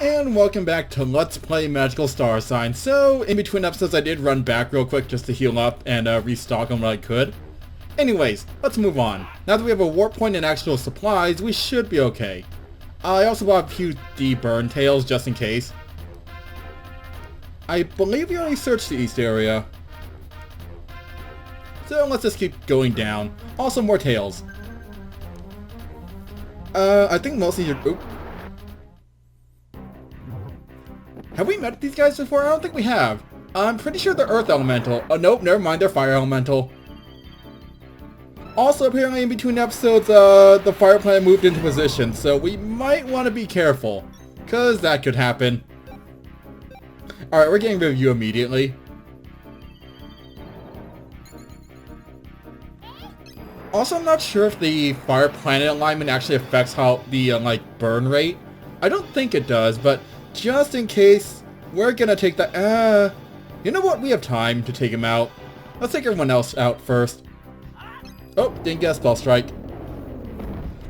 And welcome back to Let's Play Magical Starsign. So, in between episodes I did run back real quick just to heal up and restock on what I could. Anyways, let's move on. Now that we have a warp point and actual supplies, we should be okay. I also bought a few deburn tails just in case. I believe we already searched the east area. So let's just keep going down. Also more tails. I think mostly your... Oop. Have we met these guys before? I don't think we have. I'm pretty sure they're Earth Elemental. Oh, nope, never mind, they're Fire Elemental. Also, apparently in between episodes, the Fire Planet moved into position, so we might want to be careful. Because that could happen. Alright, we're getting rid of you immediately. Also, I'm not sure if the Fire Planet alignment actually affects how the, burn rate. I don't think it does, but... just in case, we're gonna take the... you know what? We have time to take him out. Let's take everyone else out first. Oh, didn't get a spell strike.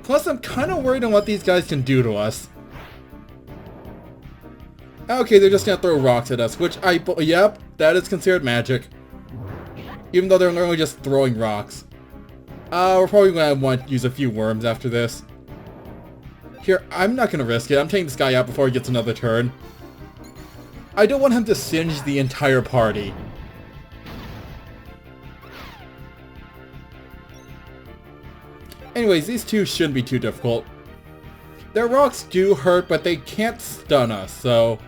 Plus, I'm kind of worried on what these guys can do to us. Okay, they're just gonna throw rocks at us, which yep, that is considered magic. Even though they're literally just throwing rocks. We're probably gonna want to use a few worms after this. Here, I'm not gonna risk it. I'm taking this guy out before he gets another turn. I don't want him to singe the entire party. Anyways, these two shouldn't be too difficult. Their rocks do hurt, but they can't stun us, so...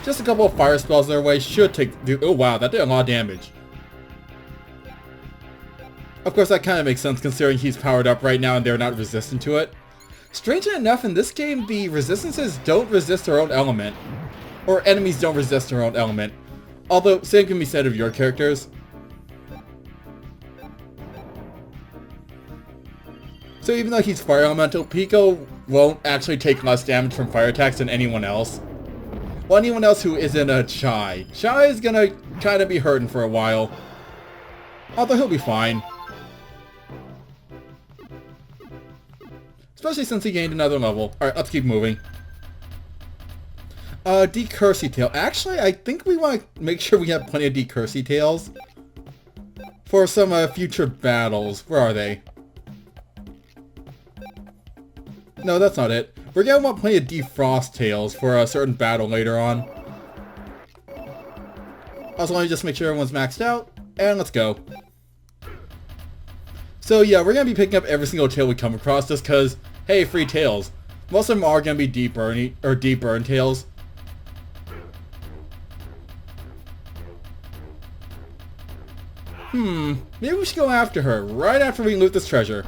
just a couple of fire spells their way should oh wow, that did a lot of damage. Of course, that kind of makes sense considering he's powered up right now and they're not resistant to it. Strangely enough, in this game, the resistances don't resist their own element. Or enemies don't resist their own element. Although, same can be said of your characters. So even though he's Fire Elemental, Pico won't actually take less damage from fire attacks than anyone else. Well, anyone else who isn't a Chai. Chai is gonna kind of be hurting for a while. Although he'll be fine. Especially since he gained another level. Alright, let's keep moving. Decursey Tail. Actually, I think we want to make sure we have plenty of Decursey Tails. For some future battles. Where are they? No, that's not it. We're gonna want plenty of Defrost Tails for a certain battle later on. Also, let me just make sure everyone's maxed out. And let's go. So yeah, we're gonna be picking up every single tail we come across just because, hey, free tails. Most of them are gonna be deep burn tails. Maybe we should go after her right after we loot this treasure.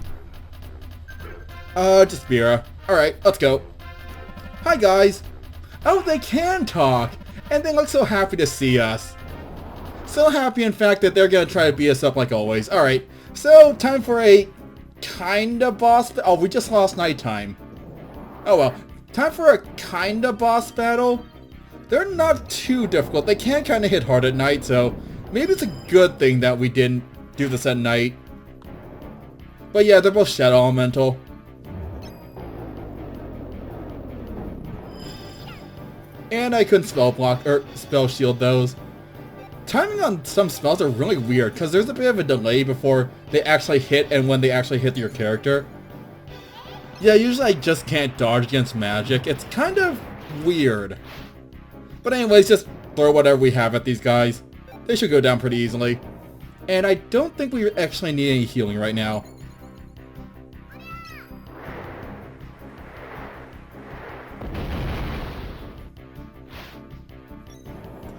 Just Vera. Alright, let's go. Hi guys. Oh, they can talk! And they look so happy to see us. So happy in fact that they're gonna try to beat us up like always. Alright. So, time for a kinda boss oh, we just lost nighttime. Oh well. Time for a kinda boss battle. They're not too difficult. They can kinda hit hard at night, so maybe it's a good thing that we didn't do this at night. But yeah, they're both Shadow Elemental. And I couldn't spell block, or spell shield those. Timing on some spells are really weird, because there's a bit of a delay before they actually hit and when they actually hit your character. Yeah, usually I just can't dodge against magic. It's kind of weird. But anyways, just throw whatever we have at these guys. They should go down pretty easily. And I don't think we actually need any healing right now.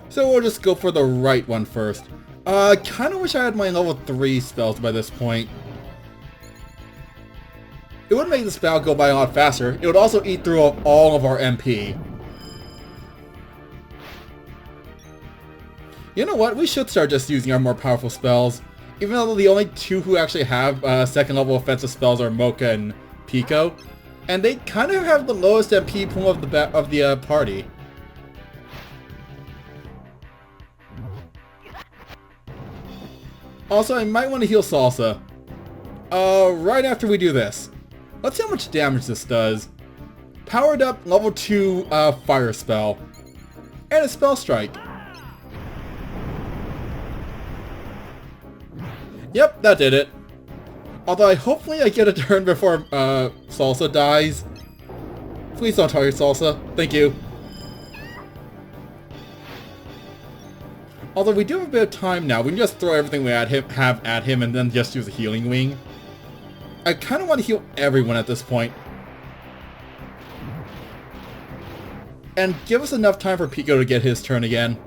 So we'll just go for the right one first. I kind of wish I had my level 3 spells by this point. It would make the spell go by a lot faster. It would also eat through all of our MP. You know what? We should start just using our more powerful spells. Even though the only two who actually have second level offensive spells are Mocha and Pico. And they kind of have the lowest MP pool of the party. Also, I might want to heal Salsa. Right after we do this. Let's see how much damage this does. powered up level 2 fire spell. And a spell strike. Yep, that did it. Although hopefully I get a turn before Salsa dies. Please don't target Salsa. Thank you. Although we do have a bit of time now, we can just throw everything we have at him and then just use a healing wing. I kind of want to heal everyone at this point. And give us enough time for Pico to get his turn again.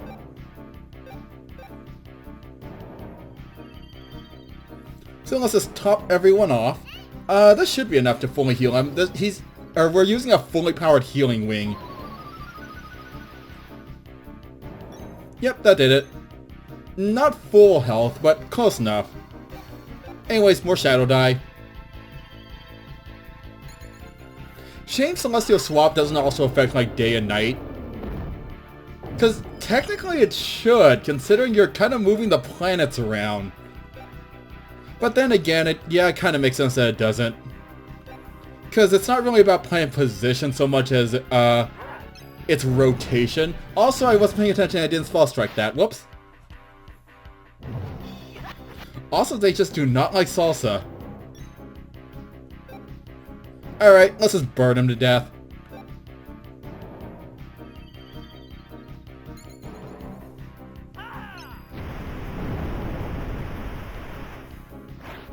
So let's just top everyone off. This should be enough to fully heal him. We're using a fully powered healing wing. Yep, that did it. Not full health, but close enough. Anyways, more Shadow Die. Shame Celestial Swap doesn't also affect like day and night. Because technically it should, considering you're kind of moving the planets around. But then again, it kind of makes sense that it doesn't. Because it's not really about planet position so much as its rotation. Also, I wasn't paying attention, I didn't spell strike that. Whoops. Also, they just do not like Salsa. Alright, let's just burn him to death.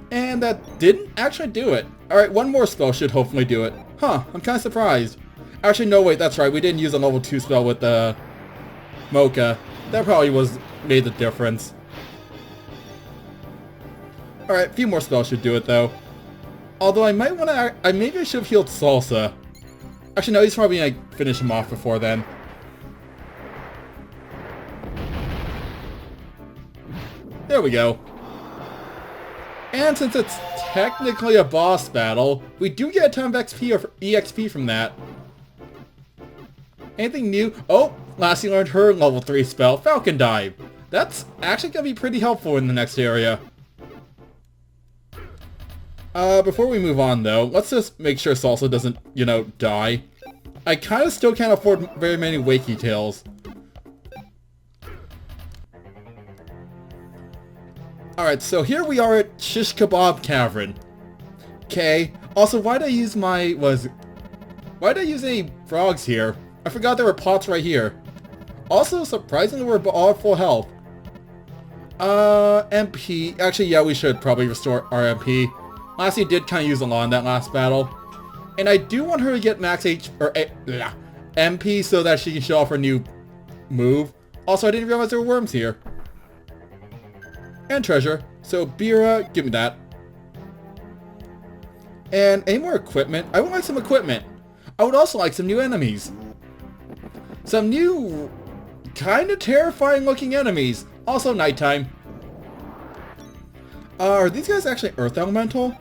And that didn't actually do it. Alright, one more spell should hopefully do it. Huh, I'm kind of surprised. Actually, no, wait, that's right. We didn't use a level 2 spell with the Mocha. That probably made the difference. Alright, a few more spells should do it, though. Although I might want to... maybe I should have healed Salsa. Actually, no, he's probably going to finish him off before then. There we go. And since it's technically a boss battle, we do get a ton of XP or EXP from that. Anything new? Oh, Lassie learned her level 3 spell, Falcon Dive. That's actually going to be pretty helpful in the next area. Before we move on though, let's just make sure Salsa doesn't, die. I kind of still can't afford very many Wakey Tails. Alright, so here we are at Shish Kebab Cavern. Okay. Also, why did I use any frogs here? I forgot there were pots right here. Also, surprisingly, we're all at full health. MP. Actually, yeah, we should probably restore our MP. Lassie did kind of use a lot in that last battle. And I do want her to get max MP so that she can show off her new move. Also, I didn't realize there were worms here. And treasure. So, Bira, give me that. And any more equipment? I would like some equipment. I would also like some new enemies. Some new, kind of terrifying looking enemies. Also nighttime. Are these guys actually Earth Elemental?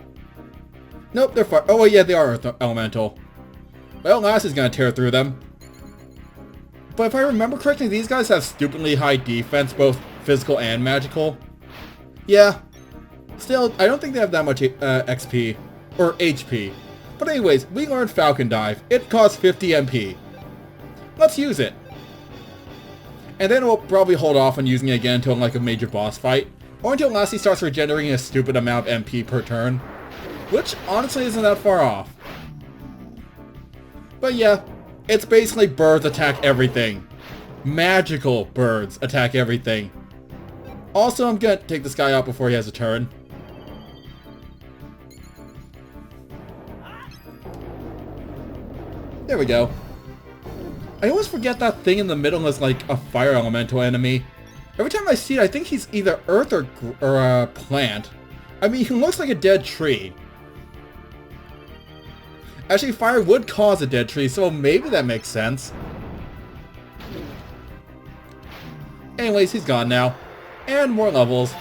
Nope, they're fire. Oh, yeah, they are Earth Elemental. Well, Lassie's gonna tear through them. But if I remember correctly, these guys have stupidly high defense, both physical and magical. Yeah. Still, I don't think they have that much XP. Or HP. But anyways, we learned Falcon Dive. It costs 50 MP. Let's use it. And then we'll probably hold off on using it again until like a major boss fight. Or until Lassie starts regenerating a stupid amount of MP per turn. Which honestly isn't that far off. But yeah, it's basically birds attack everything. Magical birds attack everything. Also, I'm gonna take this guy out before he has a turn. There we go. I always forget that thing in the middle is like a fire elemental enemy. Every time I see it, I think he's either earth or a plant. I mean, he looks like a dead tree. Actually, fire would cause a dead tree, so maybe that makes sense. Anyways, he's gone now. And more levels.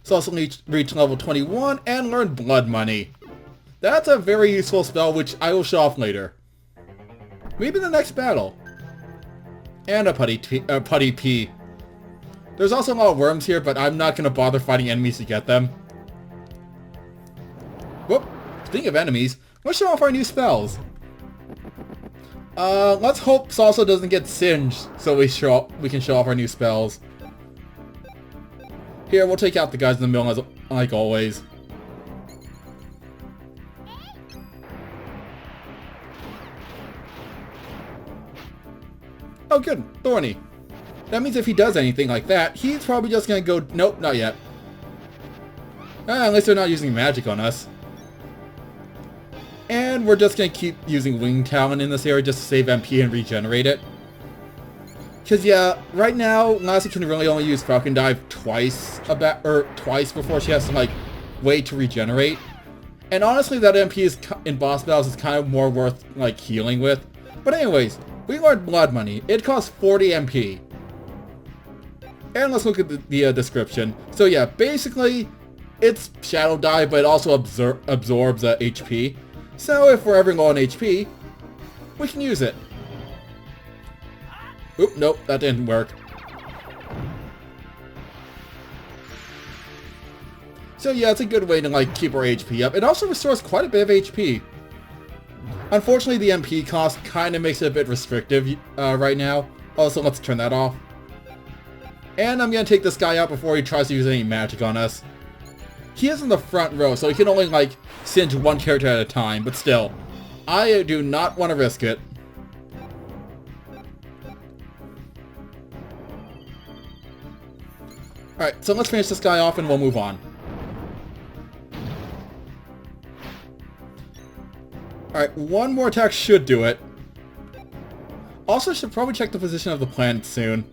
So also reach level 21 and learn Blood Money. That's a very useful spell, which I will show off later. Maybe the next battle. And a putty pea. There's also a lot of worms here, but I'm not going to bother fighting enemies to get them. Whoop. Speaking of enemies, let's show off our new spells. Let's hope Salsa doesn't get singed so we can show off our new spells. Here, we'll take out the guys in the middle like always. Oh good, Thorny. That means if he does anything like that, he's probably just gonna go... Nope, not yet. At least they're not using magic on us. And we're just gonna keep using Wing Talon in this area just to save MP and regenerate it. Because yeah, right now, Lassie can really only use Falcon Dive twice before she has to like wait to regenerate. And honestly, that MP is in boss battles is kind of more worth like healing with. But anyways, we learned Blood Money. It costs 40 MP. And let's look at the description. So yeah, basically, it's Shadow Dive, but it also absorbs HP. So if we're ever low on HP, we can use it. Oop, nope, that didn't work. So yeah, it's a good way to like keep our HP up. It also restores quite a bit of HP. Unfortunately, the MP cost kind of makes it a bit restrictive right now. Also, let's turn that off. And I'm going to take this guy out before he tries to use any magic on us. He is in the front row, so he can only, like, singe one character at a time, but still. I do not want to risk it. Alright, so let's finish this guy off and we'll move on. Alright, one more attack should do it. Also, should probably check the position of the planet soon.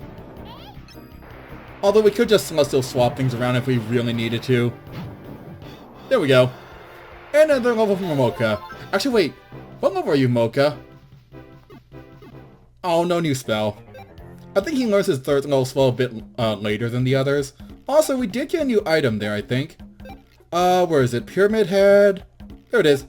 Although we could just Celestial swap things around if we really needed to. There we go. And another level from Mocha. Actually, wait. What level are you, Mocha? Oh, no new spell. I think he learns his third level spell a bit later than the others. Also, we did get a new item there, I think. Where is it? Pyramid Head. There it is.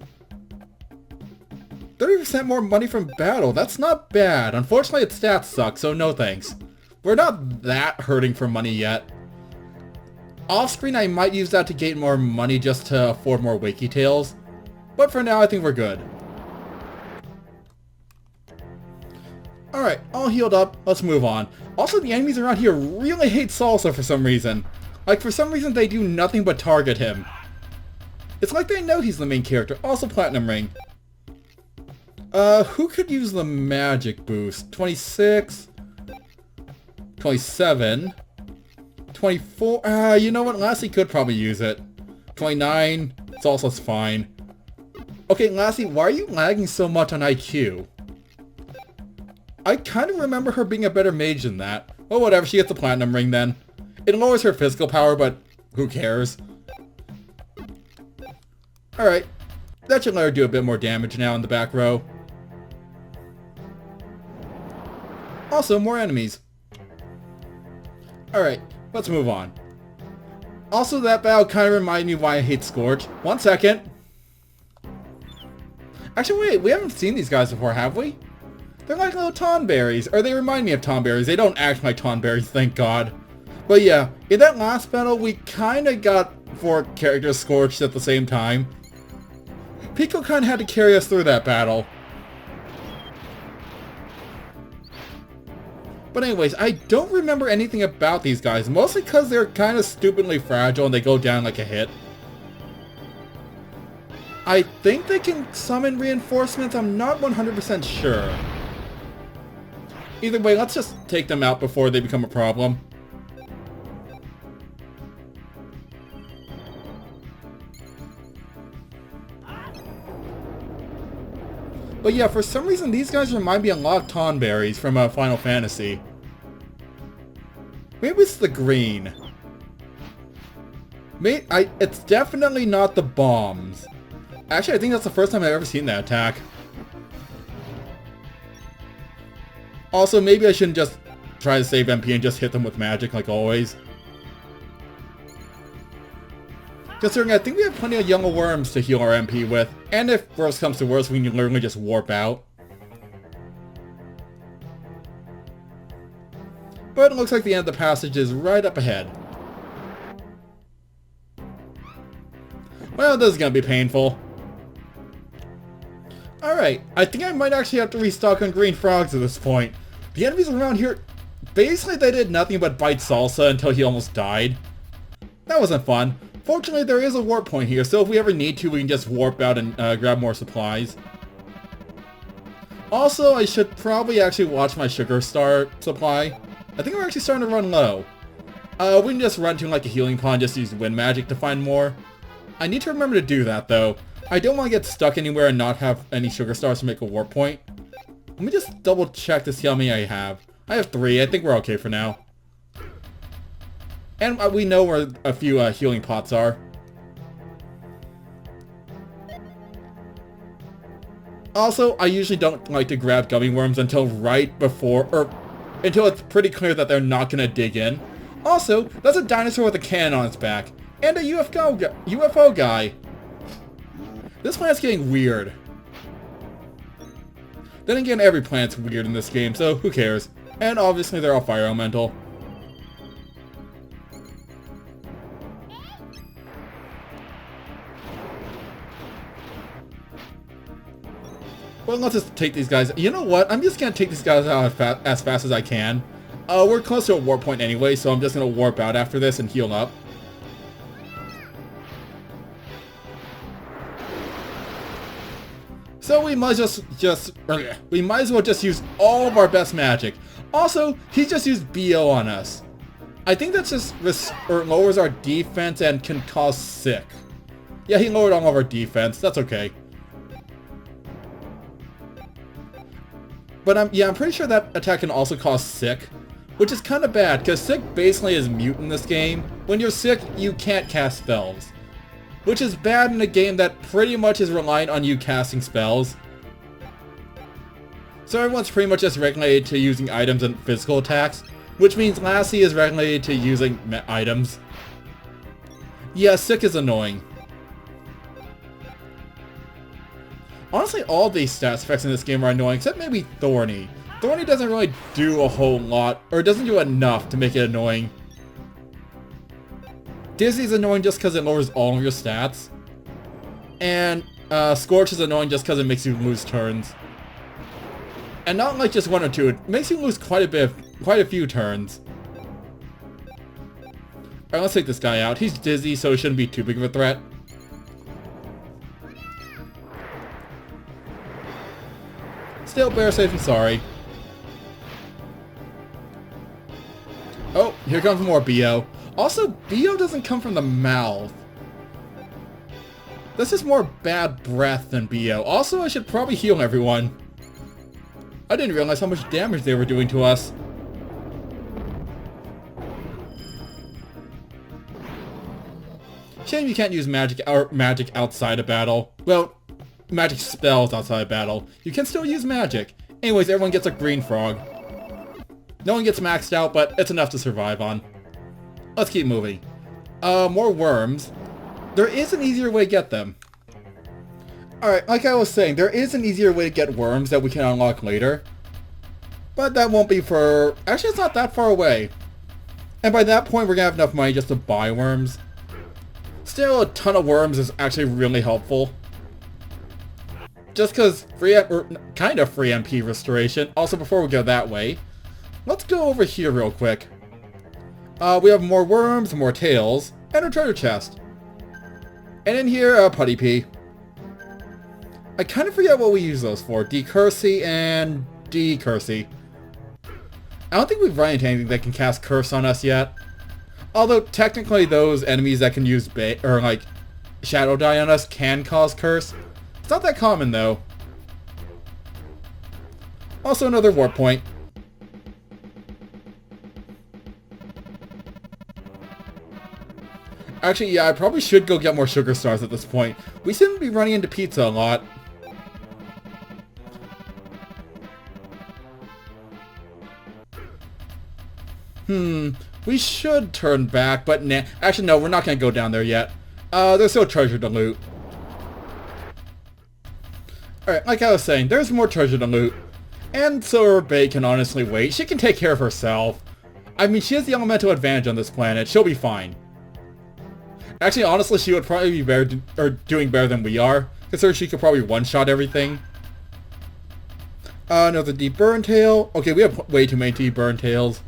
30% more money from battle. That's not bad. Unfortunately, its stats suck, so no thanks. We're not that hurting for money yet. Off-screen, I might use that to gain more money just to afford more Wakey Tails. But for now, I think we're good. Alright, all healed up. Let's move on. Also, the enemies around here really hate Salsa for some reason. Like, for some reason, they do nothing but target him. It's like they know he's the main character. Also, Platinum Ring. Who could use the magic boost? 26... 27, 24, you know what, Lassie could probably use it. 29, it's also fine. Okay, Lassie, why are you lagging so much on IQ? I kind of remember her being a better mage than that. Well, whatever, she gets the Platinum Ring then. It lowers her physical power, but who cares? Alright, that should let her do a bit more damage now in the back row. Also, more enemies. Alright, let's move on. Also, that battle kind of reminded me why I hate Scorch. 1 second. Actually, wait, we haven't seen these guys before, have we? They're like little Tonberries, or they remind me of Tonberries. They don't act like Tonberries, thank God. But yeah, in that last battle, we kind of got 4 characters scorched at the same time. Pico kind of had to carry us through that battle. But anyways, I don't remember anything about these guys, mostly because they're kind of stupidly fragile and they go down like a hit. I think they can summon reinforcements, I'm not 100% sure. Either way, let's just take them out before they become a problem. But yeah, for some reason these guys remind me a lot of Tonberries from Final Fantasy. Maybe it's the green. It's definitely not the bombs. Actually, I think that's the first time I've ever seen that attack. Also, maybe I shouldn't just try to save MP and just hit them with magic like always. Considering I think we have plenty of yellow worms to heal our MP with, and if worse comes to worse, we can literally just warp out. But it looks like the end of the passage is right up ahead. Well, this is gonna be painful. Alright, I think I might actually have to restock on green frogs at this point. The enemies around here, basically they did nothing but bite Salsa until he almost died. That wasn't fun. Fortunately, there is a warp point here, so if we ever need to, we can just warp out and grab more supplies. Also, I should probably actually watch my sugar star supply. I think we're actually starting to run low. We can just run to like a healing pond, just use wind magic to find more. I need to remember to do that though. I don't want to get stuck anywhere and not have any sugar stars to make a warp point. Let me just double check to see how many I have. I have 3, I think we're okay for now. And we know where a few healing pots are. Also, I usually don't like to grab gummy worms until right before, or until it's pretty clear that they're not going to dig in. Also, that's a dinosaur with a cannon on its back, and a UFO guy. This planet's getting weird. Then again, every planet's weird in this game, so who cares? And obviously they're all fire elemental. Well, let's just take these guys. You know what? I'm just gonna take these guys out as fast as I can. We're close to a warp point anyway, so I'm just gonna warp out after this and heal up. So we might as well just use all of our best magic. Also, he just used BO on us. I think that just lowers our defense and can cause sick. Yeah, he lowered all of our defense. That's okay. But I'm pretty sure that attack can also cause sick, which is kind of bad, because sick basically is mute in this game. When you're sick, you can't cast spells, which is bad in a game that pretty much is reliant on you casting spells. So everyone's pretty much just regulated to using items and physical attacks, which means Lassie is regulated to using items. Yeah, sick is annoying. Honestly, all these stats effects in this game are annoying, except maybe Thorny. Thorny doesn't really do a whole lot, or doesn't do enough to make it annoying. Dizzy's annoying just because it lowers all of your stats. And Scorch is annoying just because it makes you lose turns. And not like just 1 or 2, it makes you lose quite a few turns. Alright, let's take this guy out. He's dizzy, so he shouldn't be too big of a threat. Still, bear safe and sorry. Oh, here comes more BO. Also, BO doesn't come from the mouth. This is more bad breath than BO. Also, I should probably heal everyone. I didn't realize how much damage they were doing to us. Shame you can't use magic outside of battle. Well, magic spells outside of battle. You can still use magic. Anyways, everyone gets a green frog. No one gets maxed out, but it's enough to survive on. Let's keep moving. More worms. There is an easier way to get them. Alright, like I was saying, there is an easier way to get worms that we can unlock later. But that won't be for... Actually, it's not that far away. And by that point, we're gonna have enough money just to buy worms. Still, a ton of worms is actually really helpful. Just because kind of free MP restoration. Also, before we go that way, let's go over here real quick. We have more worms, more tails, and a treasure chest. And in here, Putty Pea. I kind of forget what we use those for. Decursey and Decursey. I don't think we've run into anything that can cast Curse on us yet. Although, technically, those enemies that can use Shadow Die on us can cause Curse. It's not that common, though. Also, another warp point. Actually, yeah, I probably should go get more sugar stars at this point. We seem to be running into pizza a lot. We should turn back, but nah. Actually, no, we're not going to go down there yet. There's still treasure to loot. Alright, like I was saying, there's more treasure to loot. And Sorbet can honestly wait. She can take care of herself. I mean, she has the elemental advantage on this planet. She'll be fine. Actually, honestly, she would probably be doing better than we are, considering she could probably one-shot everything. Another deep burn tail. Okay, we have way too many deep burn tails.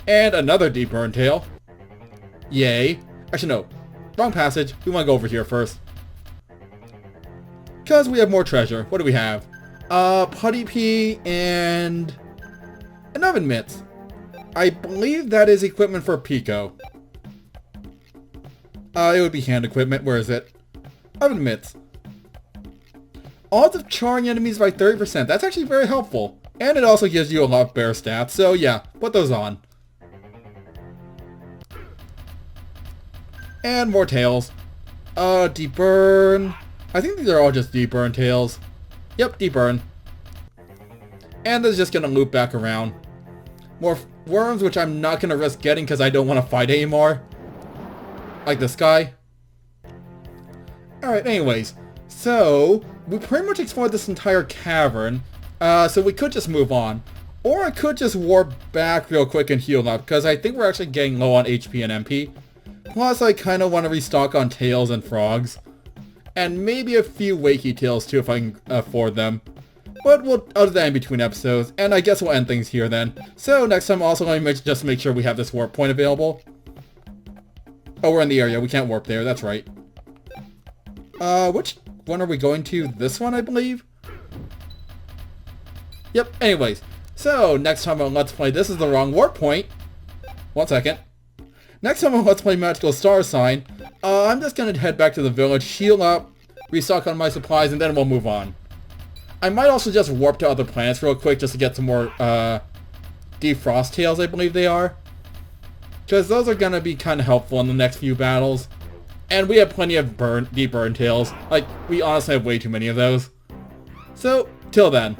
And another deep burn tail. Yay. Actually, no. Wrong passage. We want to go over here first. Because we have more treasure. What do we have? Putty pea and an oven mitt. I believe that is equipment for Pico. It would be hand equipment. Where is it? Oven mitts. Odds of charring enemies by 30%. That's actually very helpful. And it also gives you a lot of bear stats. So yeah, put those on. And more tails. Deep burn. I think these are all just deep burn tails. Yep, deep burn. And this is just gonna loop back around. More worms, which I'm not gonna risk getting because I don't want to fight anymore. Like this guy. Alright, anyways. So, we pretty much explored this entire cavern. So we could just move on. Or I could just warp back real quick and heal up, because I think we're actually getting low on HP and MP. Plus, I kind of want to restock on tails and frogs. And maybe a few wakey tails too if I can afford them. But we'll do that in between episodes, and I guess we'll end things here then. So next time also let me just make sure we have this warp point available. Oh, we're in the area. We can't warp there. That's right. Which one are we going to? This one, I believe? Yep, anyways. So, next time on Let's Play, this is the wrong warp point. 1 second. Next time on Let's Play Magical Starsign, I'm just gonna head back to the village, heal up, restock on my supplies, and then we'll move on. I might also just warp to other planets real quick just to get some more, defrost tails, I believe they are. Because those are gonna be kind of helpful in the next few battles. And we have plenty of deep burn tails. Like, we honestly have way too many of those. So, till then.